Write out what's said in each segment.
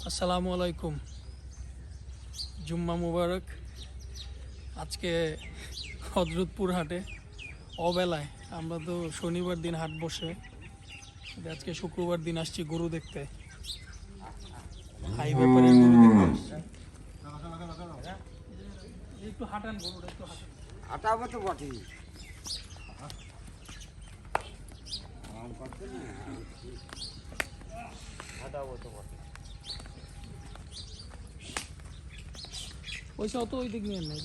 আসসালামু আলাইকুম, জুম্মা মুবারক। আজকে হযরতপুর হাটে অবেলায়, আমরা তো শনিবার দিন হাট বসে, আজকে শুক্রবার দিন আসছি গরু দেখতে, হাই ব্যাপারের গরু দেখতে আসছি। একটু হাঁটান গরুটা, একটু হাঁটান। হাঁটাবো তো বটেই। পয়সা অত ওই দিক নিয়ে নেই।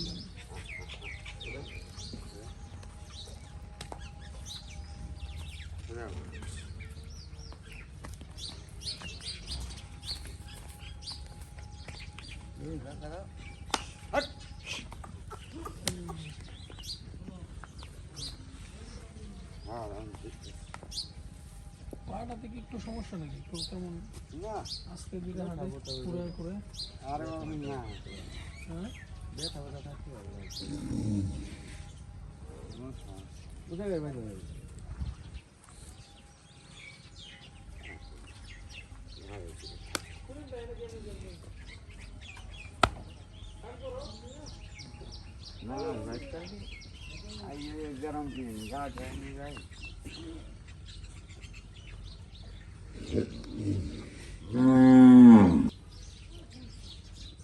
পাহাড়টা থেকে একটু সমস্যা নাকি, একটু কেমন না আস্তে ধীরে হাঁটে পুরো করে। আর না হ্যাঁ, গরম দিন গাছ যাই।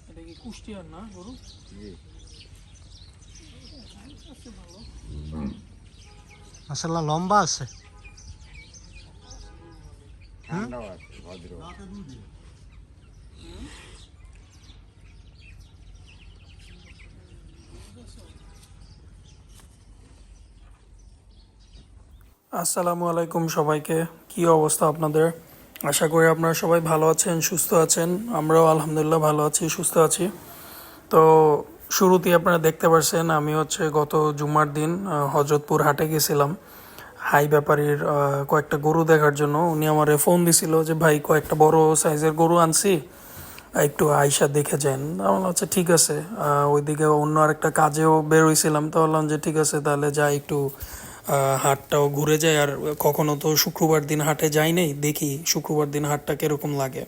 এটা কি কুষ্টিয়ার না গরু? মাশাআল্লাহ লম্বা আছে। ঠান্ডাও আছে ভদ্র। আসসালামু আলাইকুম সবাইকে, কি অবস্থা আপনাদের? আশা করি আপনারা সবাই ভালো আছেন, সুস্থ আছেন। আমরাও আলহামদুলিল্লাহ ভালো আছি, সুস্থ আছি। তো শুরুতেই আপনারা দেখতে পাচ্ছেন, আমি গত জুম্মার দিন হযরতপুর হাটে গেছিলাম হাই ব্যাপারীর কয়েকটা গরু দেখার জন্য। উনি আমারে ফোন দিছিল যে ভাই কয়েকটা বড় সাইজের গরু আনছি, একটু আয়সা দেখে যান। আমার আচ্ছা ঠিক আছে। ওইদিকে অন্য আরেকটা কাজেও বের হয়েছিলাম, তো বললাম যে ঠিক আছে তাহলে যাই, একটু হাটটাও ঘুরে যায়। আর কখনো তো শুক্রবার দিন হাটে যাই নাই, দেখি শুক্রবার দিন হাটটা কীরকম লাগে।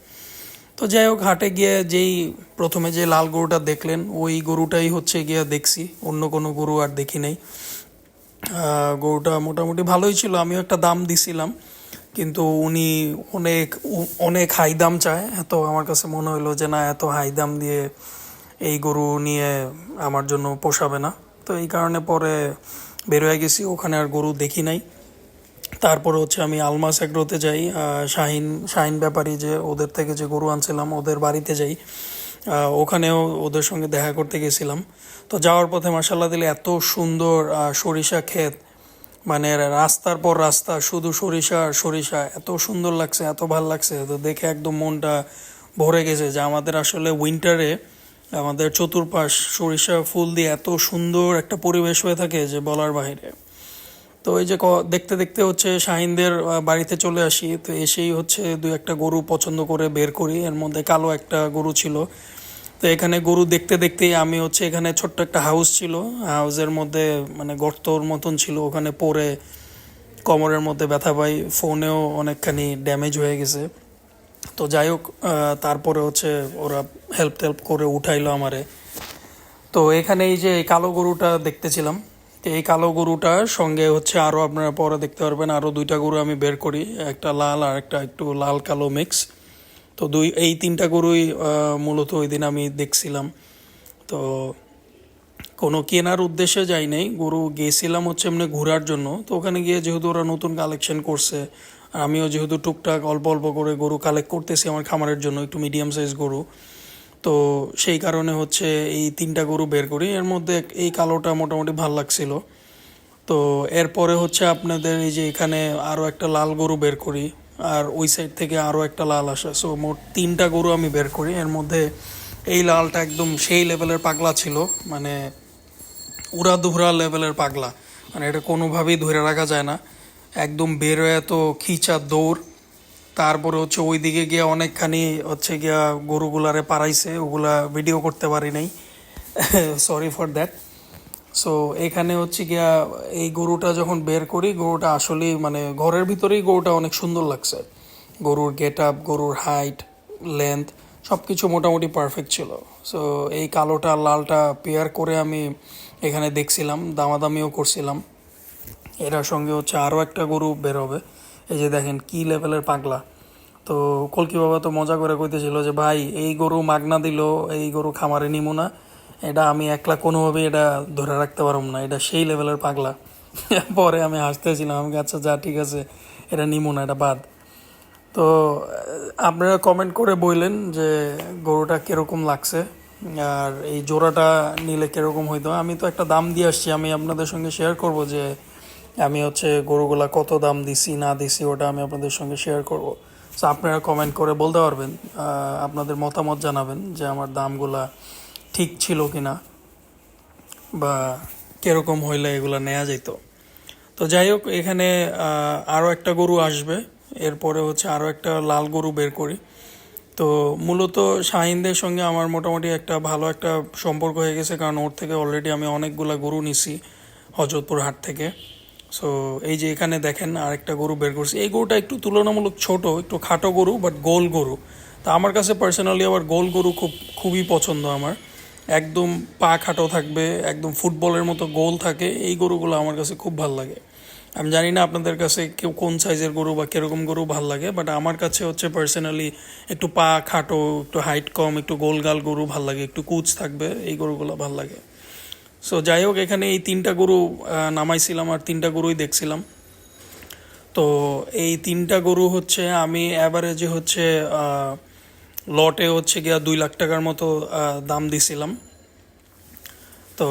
তো যাই হোক, হাটে গিয়ে যেই প্রথমে যে লাল গরুটা দেখলেন, ওই গরুটাই গিয়ে দেখছি, অন্য কোনো গরু আর দেখি নাই। গরুটা মোটামুটি ভালোই ছিল, আমিও একটা দাম দিছিলাম, কিন্তু উনি অনেক অনেক হাই দাম চায়। এত আমার কাছে মনে হলো যে না, এত হাই দাম দিয়ে এই গরু নিয়ে আমার জন্য পোষাবে না। তো এই কারণে পরে বের হয়ে গেছি, ওখানে আর গরু দেখি নাই। তারপরে আমি আলমাস এগ্রোতে যাই, শাহিন শাহিন ব্যাপারী যে ওদের থেকে যে গরু আনছিলাম ওদের বাড়িতে যাই। ওখানেও ওদের সঙ্গে দেখা করতে গেছিলাম। তো যাওয়ার পথে মাসাল্লাহ দিলে এত সুন্দর সরিষা ক্ষেত, মানে রাস্তার পর রাস্তা শুধু সরিষা আর সরিষা, এত সুন্দর লাগছে, এত ভাল লাগছে। তো দেখে একদম মনটা ভরে গেছে যে আমাদের আসলে উইন্টারে আমাদের চতুর্পাশ সরিষা ফুল দিয়ে এত সুন্দর একটা পরিবেশ হয়ে থাকে যে বলার বাইরে। তো এই যে দেখতে দেখতে শাহিনদের বাড়িতে চলে আসি। তো এসেই দুই একটা গরু পছন্দ করে বের করি, এর মধ্যে কালো একটা গরু ছিল। তো এখানে গরু দেখতে দেখতেই আমি এখানে ছোট্ট একটা হাউস ছিল, হাউসের মধ্যে মানে গর্তর মতন ছিল, ওখানে পরে কোমরের মধ্যে ব্যথা পাই, ফোনেও অনেকখানি ড্যামেজ হয়ে গেছে। তো যাই হোক, তারপরে ওরা হেল্প করে উঠাইলো আমারে। তো এখানে এই যে এই কালো গরুটা দেখতেছিলাম, তো এই কালো গরুটার সঙ্গে আরও আপনারা পরে দেখতে পারবেন আরও দুইটা গরু আমি বের করি, একটা লাল আর একটা একটু লাল কালো মিক্স। তো এই তিনটা গরুই মূলত ওই দিন আমি দেখছিলাম। তো কোনো কেনার উদ্দেশ্যে যাই নাই, গরু গিয়েছিলাম এমনি ঘোরার জন্য। তো ওখানে গিয়ে যেহেতু ওরা নতুন কালেকশন করছে, আর আমিও যেহেতু টুকটাক অল্প অল্প করে গরু কালেক্ট করতেছি আমার খামারের জন্য, একটু মিডিয়াম সাইজ গরু, তো সেই কারণে এই তিনটা গরু বের করি। এর মধ্যে এই কালোটা মোটামুটি ভাল লাগছিল। তো এরপরে আপনাদের এই যে এখানে আরও একটা লাল গরু বের করি, আর ওই সাইড থেকে আরও একটা লাল আসে। সো মোট তিনটা গরু আমি বের করি। এর মধ্যে এই লালটা একদম সেই লেভেলের পাগলা ছিল, মানে উড়াধুরা লেভেলের পাগলা, মানে এটা কোনোভাবেই ধরে রাখা যায় না। একদম বের হয়ে তো খিচা দৌড়। তারপরে ওই দিকে গিয়ে অনেকখানি গিয়া গরুগুলারে পারাইছে, ওগুলা ভিডিও করতে পারি নাই, সরি ফর দ্যাট। সো এখানে হচ্ছে গিয়া এই গরুটা যখন বের করি গরুটা আসলেই মানে ঘরের ভিতরেই গরুটা অনেক সুন্দর লাগছে। গরুর গেট আপ, গরুর হাইট, লেন্থ সব কিছু মোটামুটি পারফেক্ট ছিল। সো এই কালোটা আর লালটা পেয়ার করে আমি এখানে দেখছিলাম, দামাদামিও করছিলাম। এটার সঙ্গে হচ্ছে আরও একটা গরু বের হবে। এই যে দেখেন কি লেভেলের পাগলা। তো কলকি বাবা তো মজা করে কইতেছিল যে ভাই এই গরু মাগনা দিল, এই গরু খামারে নিমু না, এটা আমি একলা কোনোভাবেই এটা ধরে রাখতে পারব না, এটা সেই লেভেলের পাগলা। পরে আমি হাসতেছিলাম, আমি আচ্ছা যা ঠিক আছে, এটা নিমু না, এটা বাদ। তো আপনারা কমেন্ট করে বললেন যে গরুটা কীরকম লাগছে আর এই জোড়াটা নিলে কীরকম হইতো। আমি তো একটা দাম দিয়ে আসছি, আমি আপনাদের সঙ্গে শেয়ার করব যে আমি হচ্ছে গরুগুলা কত দাম দিছি না দিছি, ওটা আমি আপনাদের সঙ্গে শেয়ার করব। সো আপনারা কমেন্ট করে বলতে পারবেন, আপনাদের মতামত জানাবেন যে আমার দামগুলা ঠিক ছিল কি না বা কীরকম হইলে এগুলো নেওয়া যেত। তো যাই হোক, এখানে আরও একটা গরু আসবে, এরপরে হচ্ছে আরও একটা লাল গরু বের করি। তো মূলত শাহিনদের সঙ্গে আমার মোটামুটি একটা ভালো একটা সম্পর্ক হয়ে গেছে, কারণ ওর থেকে অলরেডি আমি অনেকগুলা গরু নিছি হজরতপুর হাট থেকে। সো এই যে এখানে দেখেন আরেকটা গরু বের করছি। এই গরুটা একটু তুলনামূলক ছোট, একটু খাটো গরু, বাট গোল গরু। তা আমার কাছে পার্সোনালি আবার গোল গরু খুবই পছন্দ আমার। একদম পা খাটো থাকবে, একদম ফুটবলের মতো গোল থাকে, এই গরুগুলো আমার কাছে খুব ভাল লাগে। আমি জানি না আপনাদের কাছে কেউ কোন সাইজের গরু বা কীরকম গরু ভাল লাগে, বাট আমার কাছে হচ্ছে পার্সোনালি একটু পা খাটো, একটু হাইট কম, একটু গোলগাল গরু ভাল লাগে, একটু কুচ থাকবে, এই গরুগুলো ভাল লাগে। সো যাই হোক, এখানে এই তিনটা গরু নামাইছিলাম আর তিনটা গরুই দেখছিলাম। তো এই তিনটা গরু হচ্ছে আমি অ্যাভারেজে হচ্ছে লটে হচ্ছে গিয়া 2 লাখ টাকার মতো দাম দিছিলাম। তো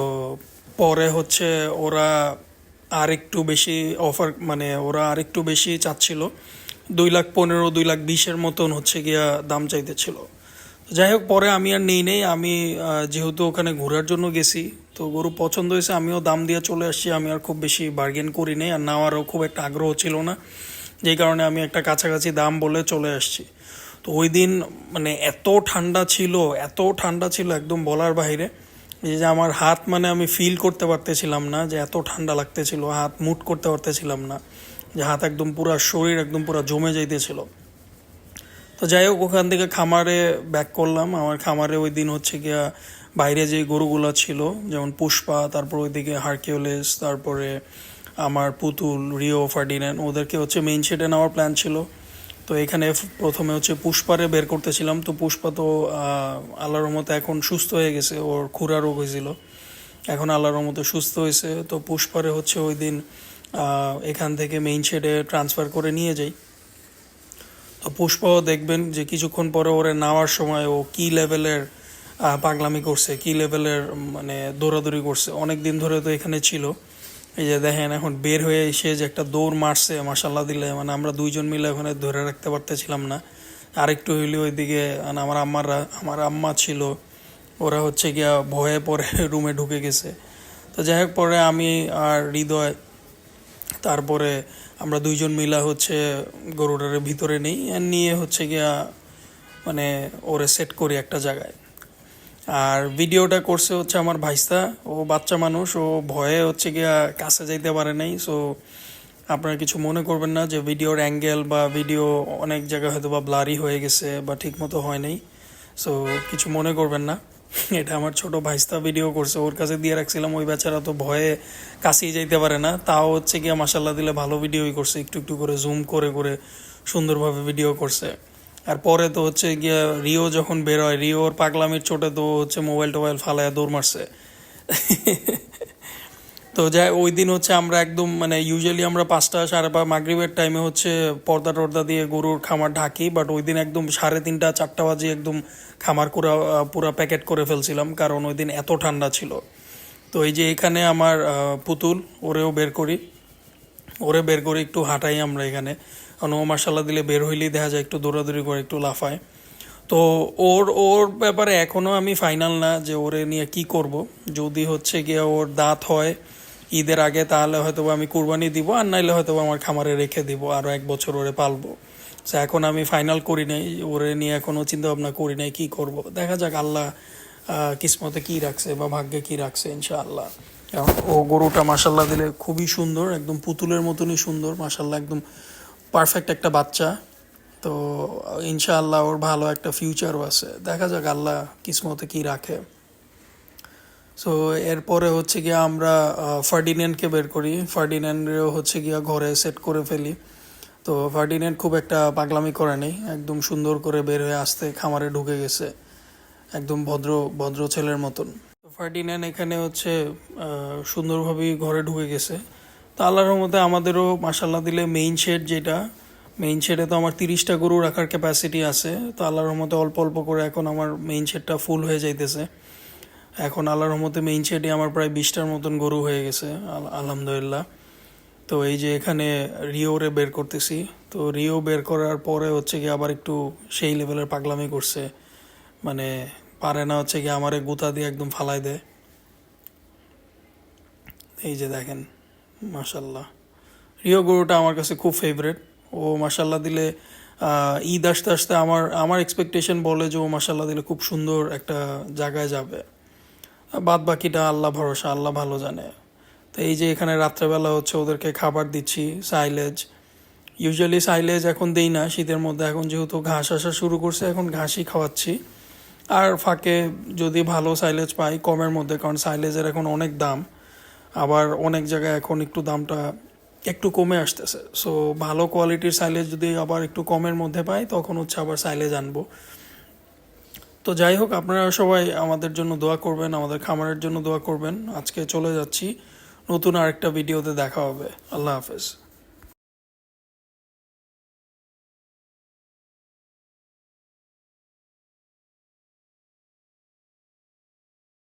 পরে হচ্ছে ওরা আর একটু বেশি অফার, মানে ওরা আর একটু বেশি চাচ্ছিল, 2,15,000 2,20,000 মতন হচ্ছে গিয়া দাম চাইতেছিল। যাই হোক, পরে আমি আর নেই, আমি যেহেতু ওখানে ঘোরার জন্য গেছি, তো গরু পছন্দ হয়েছে, আমিও দাম দিয়ে চলে আসছি। আমি আর খুব বেশি বার্গেন করি নাই, আর নেওয়ারও খুব একটা আগ্রহ ছিল না, যেই কারণে আমি একটা কাছাকাছি দাম বলে চলে আসছি। তো ওই দিন মানে এত ঠান্ডা ছিল, এত ঠান্ডা ছিল একদম বলার বাইরে, এই যে আমার হাত মানে আমি ফিল করতে পারতেছিলাম না যে এত ঠান্ডা লাগতেছিল, হাত মুট করতে পারতেছিলাম না, যে হাত একদম পুরা শরীর একদম পুরা জমে যাইতেছিল। তো যাই হোক, ওখান থেকে খামারে ব্যাক করলাম। আমার খামারে ওই দিন হচ্ছে গিয়া বাইরে যে গরুগুলো ছিল, যেমন পুষ্পা, তারপর ওইদিকে হারকিউলিস, তারপরে আমার পুতুল, রিও, ফার্ডিন্যান্ড, ওদেরকে হচ্ছে মেইন শেডে নেওয়ার প্ল্যান ছিল। তো এখানে প্রথমে হচ্ছে পুষ্পারে বের করতেছিলাম। তো পুষ্পা তো আল্লাহর রহমতে এখন সুস্থ হয়ে গেছে, ওর খুরা রোগ হয়েছিল, এখন আল্লাহর রহমতে সুস্থ হয়েছে। তো পুষ্পারে হচ্ছে ওই দিন এখান থেকে মেইন শেডে ট্রান্সফার করে নিয়ে যাই। তো পুষ্পাও দেখবেন যে কিছুক্ষণ পরে ওরে নেওয়ার সময় ও কী লেভেলের পাগলামি করছে, কী লেভেলের মানে দৌড়াদৌড়ি করছে। অনেক দিন ধরে তো এখানে ছিল, এই যে দেখেন এখন বের হয়ে এসে যে একটা দৌড় মারছে, মাসাল্লাহ দিলে, মানে আমরা দুইজন মিলে ওখানে ধরে রাখতে পারতেছিলাম না। আরেকটু হইলে ওইদিকে মানে আমার আম্মা ছিল, ওরা হচ্ছে গিয়া ভয়ে পরে রুমে ঢুকে গেছে। তো যাই হোক, পরে আমি আর হৃদয়, তারপরে আমরা দুইজন মিলা হচ্ছে গরুটার ভিতরে নেই, নিয়ে হচ্ছে গিয়া মানে ওরে সেট করি একটা জায়গায়। আর ভিডিওটা করছে হচ্ছে আমার ভাইস্তা, ও বাচ্চা মানুষ, ও ভয়ে হচ্ছে গিয়া কাছে যাইতে পারে নাই। সো আপনারা কিছু মনে করবেন না যে ভিডিওর অ্যাঙ্গেল বা ভিডিও অনেক জায়গায় হয়তো বা ব্লারি হয়ে গেছে বা ঠিক মতো হয় নাই। সো কিছু মনে করবেন না, এটা আমার ছোট ভাইস্তা ভিডিও করছে, ওর কাছে দিয়ে রাখছিলাম। ওই বেচারা তো ভয়ে কাছেই যাইতে পারে না, তাও হচ্ছে গিয়া মাসাল্লাহ দিলে ভালো ভিডিওই করছে, একটু একটু করে জুম করে করে সুন্দরভাবে ভিডিও করছে। আর পরে তো হচ্ছে গিয়া রিও যখন বেরোয়, রিওর পাগলামির চোটে তো হচ্ছে মোবাইল টোবাইল ফালায় দৌড় মারছে। তো যাই ওই দিন হচ্ছে আমরা একদম মানে ইউজুয়ালি আমরা 5টা 5:30 মাগরিবের টাইমে হচ্ছে পর্দা টর্দা দিয়ে গরুর খামার ঢাকি, বাট ওই দিন একদম 3:30 4টা বাজে একদম খামার পুরা প্যাকেট করে ফেলছিলাম, কারণ ওই দিন এত ঠান্ডা ছিল। তো এই যে এখানে আমার পুতুল, ওরে বের করে একটু হাঁটাই আমরা এখানে, কারণ ও মার্শাল্লাহ দিলে বের হইলেই দেখা যায় একটু দৌড়াদৌড়ি করে একটু লাফায়। তো ওর ওর ব্যাপারে এখনও আমি ফাইনাল না যে ওরে নিয়ে কি করব। যদি হচ্ছে গিয়ে ওর দাঁত হয় ঈদের আগে, তাহলে হয়তো আমি কুরবানি দিব, আর নাইলে হয়তো আমার খামারে রেখে দিব, আরও 1 বছর ওরে পালবো। সো এখন আমি ফাইনাল করি নাই, ওরে নিয়ে এখনও চিন্তা ভাবনা করি নাই কি করব। দেখা যাক আল্লাহ কিসমতে কি রাখছে বা ভাগ্যে কি রাখছে, ইনশাআল্লাহ কারণ ও গরুটা মাসাল্লাহ দিলে খুবই সুন্দর, একদম পুতুলের মতনই সুন্দর মাসাল্লাহ, একদম পারফেক্ট একটা বাচ্চা। তো ইনশাআল্লাহ ওর ভালো একটা ফিউচারও আছে, দেখা যাক আল্লাহ কিসমতে কি রাখে। সো এরপরে হচ্ছে গিয়া আমরা ফার্ডিন্যান্ডকে বের করি, ফার্ডিন্যান্ডেরও হচ্ছে গিয়া ঘরে সেট করে ফেলি। তো ফার্ডিন্যান্ড খুব একটা পাগলামি করে নেই, একদম সুন্দর করে বের হয়ে আসতে খামারে ঢুকে গেছে, একদম ভদ্র ভদ্র ছেলের মতন। তো ফার্ডিন্যান্ড এখানে হচ্ছে সুন্দরভাবেই ঘরে ঢুকে গেছে। তো আল্লাহর রহমতে আমাদেরও মাসাল্লাহ দিলে মেইন শেড যেটা, মেইন শেডে তো আমার 30টা গরু রাখার ক্যাপাসিটি আছে। তো আল্লাহর রহমতে অল্প অল্প করে এখন আমার মেইন শেডটা ফুল হয়ে যাইতেছে। এখন আল্লাহর রহমতে মেইন শেডে আমার প্রায় 20টার মতন গরু হয়ে গেছে আলহামদুলিল্লাহ। তো এই যে এখানে রিওরে বের করতেছি, তো রিও বের করার পরে হচ্ছে কি আবার একটু সেই লেভেলের পাগলামি করছে, মানে পারে না হচ্ছে কি আমারে গুতা দিয়ে একদম ফালাই দেয়। এই যে দেখেন মাশাল্লাহ, রিও গরুটা আমার কাছে খুব ফেভারেট। ও মাশাল্লাহ দিলে ঈদ আসতে আসতে আমার আমার এক্সপেকটেশন বলে যে ও মাশাল্লাহ দিলে খুব সুন্দর একটা জায়গায় যাবে। বাদ বাকিটা আল্লাহ ভরসা, আল্লাহ ভালো জানে। তো এই যে এখানে রাত্রেবেলা হচ্ছে ওদেরকে খাবার দিচ্ছি, সাইলেজ। ইউজুয়ালি সাইলেজ এখন দেই না শীতের মধ্যে, এখন যেহেতু ঘাস আসা শুরু করছে এখন ঘাসই খাওয়াচ্ছি। আর ফাঁকে যদি ভালো সাইলেজ পাই কমের মধ্যে, কারণ সাইলেজের এখন অনেক দাম, আবার অনেক জায়গায় এখন একটু দামটা একটু কমে আসতেছে। সো ভালো কোয়ালিটির সাইলেজ যদি আবার একটু কমের মধ্যে পাই তখন হচ্ছে আবার সাইলেজ আনবো। তো যাই হোক, আপনারা সবাই আমাদের জন্য দোয়া করবেন, আমাদের খামারের জন্য দোয়া করবেন। আজকে চলে যাচ্ছি, নতুন আরেকটা ভিডিওতে দেখা হবে। আল্লাহ হাফেজ।